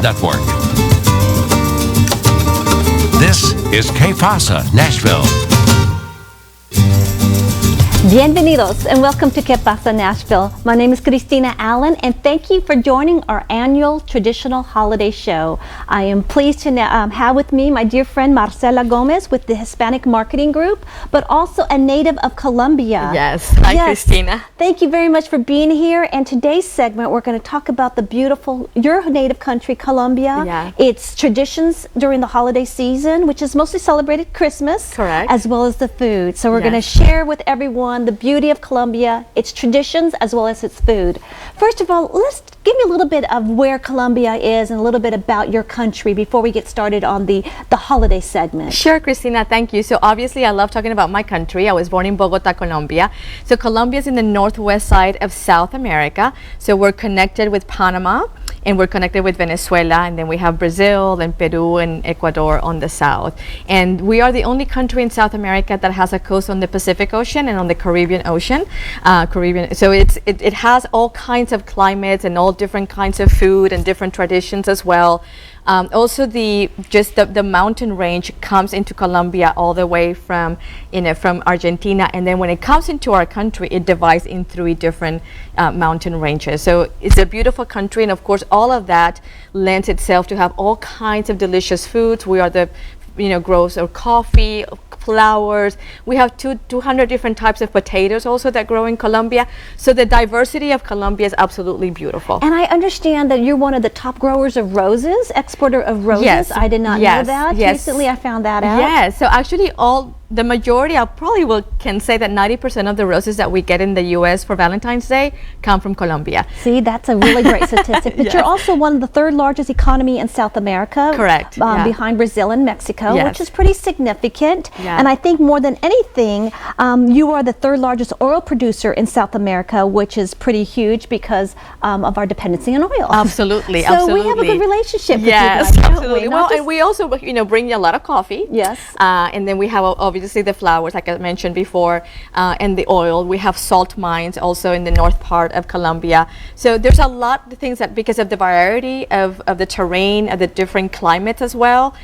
Network. This is Pasa, Nashville. Bienvenidos and welcome to Pasa, Nashville. My name is Cristina Allen and thank you for joining our annual traditional holiday show. I am pleased to have with me my dear friend Marcela Gomez with the Hispanic Marketing Group, but also a native of Colombia. Yes, hi Cristina. Thank you very much for being here. And today's segment we're going to talk about the beautiful, your native country, Colombia. Yeah. Its traditions during the holiday season, which is mostly celebrated Christmas. Correct. As well as the food. So we're going to share with everyone the beauty of Colombia, its traditions, as well as its food. First of all, let's give me a little bit of where Colombia is and a little bit about your country before we get started on the holiday segment. Sure, Cristina, thank you. So obviously I love talking about my country. I was born in Bogota, Colombia. So Colombia is in the northwest side of South America. So we're connected with Panama and we're connected with Venezuela, and then we have Brazil and Peru and Ecuador on the south. And we are the only country in South America that has a coast on the Pacific Ocean and on the Caribbean Ocean. So it has all kinds of climates and all different kinds of food and different traditions as well. Also, the mountain range comes into Colombia all the way from Argentina, and then when it comes into our country, it divides in 3 different mountain ranges. So it's a beautiful country, and of course, all of that lends itself to have all kinds of delicious foods. We are the grows of coffee, flowers. We have 200 different types of potatoes also that grow in Colombia. So the diversity of Colombia is absolutely beautiful. And I understand that you're one of the top growers of roses, exporter of roses. Yes. I did not know that. Yes. Recently I found that out. Yes. So actually the majority, I probably can say that 90% of the roses that we get in the U.S. for Valentine's Day come from Colombia. See, that's a really great statistic. But you're also one of the 3rd largest economy in South America. Correct. Behind Brazil and Mexico, Yes. which is pretty significant. Yeah. And I think more than anything, you are the 3rd largest oil producer in South America, which is pretty huge because of our dependency on oil. Absolutely, so absolutely. we have a good relationship with yes, you guys, absolutely. Well, and we also, bring you a lot of coffee. Yes. And then we have obviously the flowers, like I mentioned before, and the oil. We have salt mines also in the north part of Colombia. So there's a lot of things that, because of the variety of the terrain, of the different climates as well,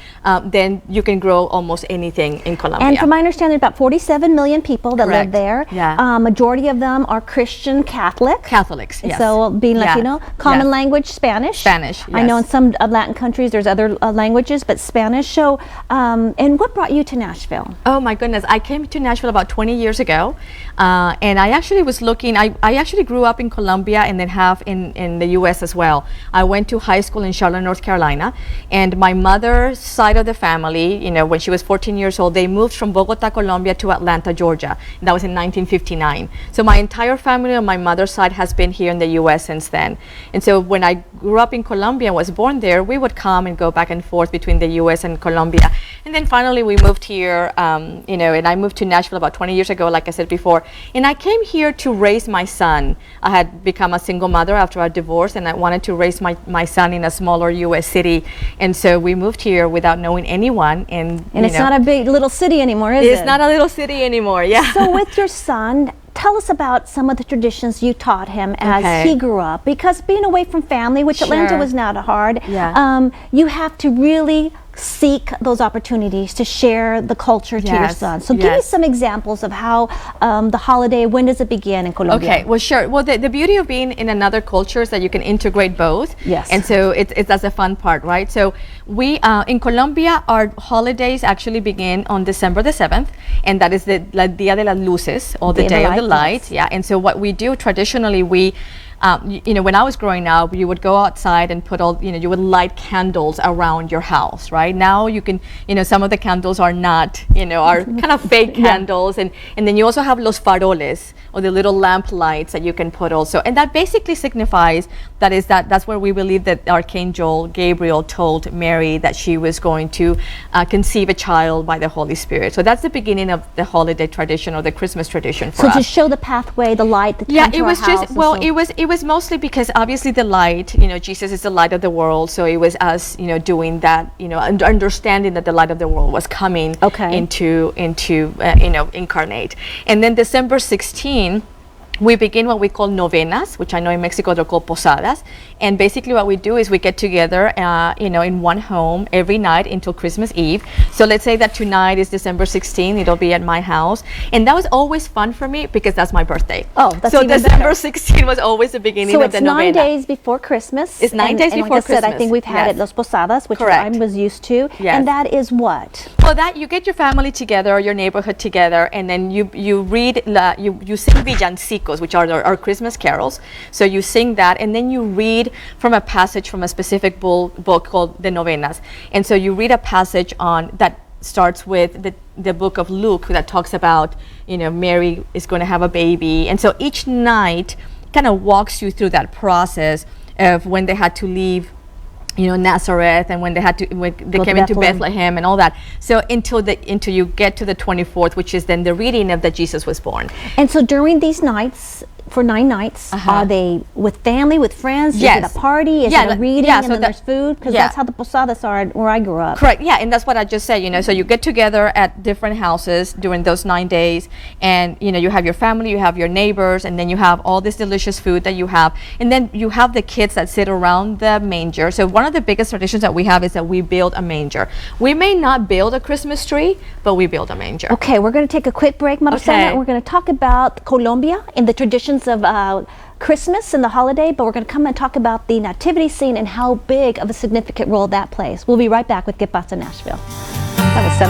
then you can grow almost anything in Colombia. And from my understanding, about 47 million people that live there. Yeah. Majority of them are Christian Catholic. Catholics, yes. So being Latino, common Yes. language, Spanish. Spanish, I know in yes. some Latin countries there's other languages, but Spanish. So, and what brought you to Nashville? Oh my goodness, I came to Nashville about 20 years ago, and I actually was looking, I actually grew up in Colombia and then half in the US as well. I went to high school in Charlotte, North Carolina, and my mother's side of the family, when she was 14 years old, they moved from Bogota, Colombia to Atlanta, Georgia. And that was in 1959. So my entire family on my mother's side has been here in the US since then. And so when I grew up in Colombia and was born there, we would come and go back and forth between the US and Colombia. And then finally we moved here, and I moved to Nashville about 20 years ago, like I said before. And I came here to raise my son. I had become a single mother after a divorce, and I wanted to raise my son in a smaller US city. And so we moved here without knowing anyone. And it's not a big little city anymore, is it? It's not a little city anymore, yeah. So with your son, tell us about some of the traditions you taught him as he grew up, because being away from family, which Atlanta was not hard, you have to really seek those opportunities to share the culture to your son. So give me some examples of how the holiday, when does it begin in Colombia? Okay, well sure. Well, the beauty of being in another culture is that you can integrate both. Yes. And so that's the fun part, right? So we, in Colombia, our holidays actually begin on December the 7th, and that is the Dia de las Luces, or the Day of the Light. Yeah, and so what we do traditionally, we when I was growing up, you would go outside and put you would light candles around your house, right? Now you can, some of the candles are not, are kind of fake candles. And then you also have los faroles, or the little lamp lights that you can put also. And that basically signifies that's where we believe that Archangel Gabriel told Mary that she was going to conceive a child by the Holy Spirit. So that's the beginning of the holiday tradition, or the Christmas tradition for us. So to show the pathway, the light that yeah, it was just, well, it was mostly because obviously the light, Jesus is the light of the world. So it was us, doing that, understanding that the light of the world was coming into incarnate. And then December 16, we begin what we call novenas, which I know in Mexico they're called posadas. And basically what we do is we get together, in one home every night until Christmas Eve. So let's say that tonight is December 16th, it'll be at my house. And that was always fun for me because that's my birthday. Oh, that's so even December better. 16th was always the beginning of the novena. So it's 9 days before Christmas. It's 9 days and before like I said, Christmas. I think we've had Yes. it, Los Posadas, which Correct. I was used to. Yes. And that is what? Well, that you get your family together, your neighborhood together, and then you read, you sing villancicos, which are our Christmas carols. So you sing that, and then you read from a passage from a specific book called the Novenas. And so you read a passage on that starts with the book of Luke that talks about, Mary is going to have a baby. And so each night kind of walks you through that process of when they had to leave Nazareth, and when they came into Bethlehem and all that. So until you get to the 24th, which is then the reading of that Jesus was born. And so during these nights, for 9 nights, are they with family, with friends? Yes. Is it a party? Is it a reading? And so then there's food? Because that's how the posadas are where I grew up. Correct. Yeah, and that's what I just said. So you get together at different houses during those 9 days, and you have your family, you have your neighbors, and then you have all this delicious food that you have, and then you have the kids that sit around the manger. So one of the biggest traditions that we have is that we build a manger. We may not build a Christmas tree, but we build a manger. Okay, we're going to take a quick break, Marcela. Okay. And we're going to talk about Colombia and the traditions of Christmas and the holiday, but we're going to come and talk about the nativity scene and how big of a significant role that plays. We'll be right back with Que Pasa Nashville. That was 7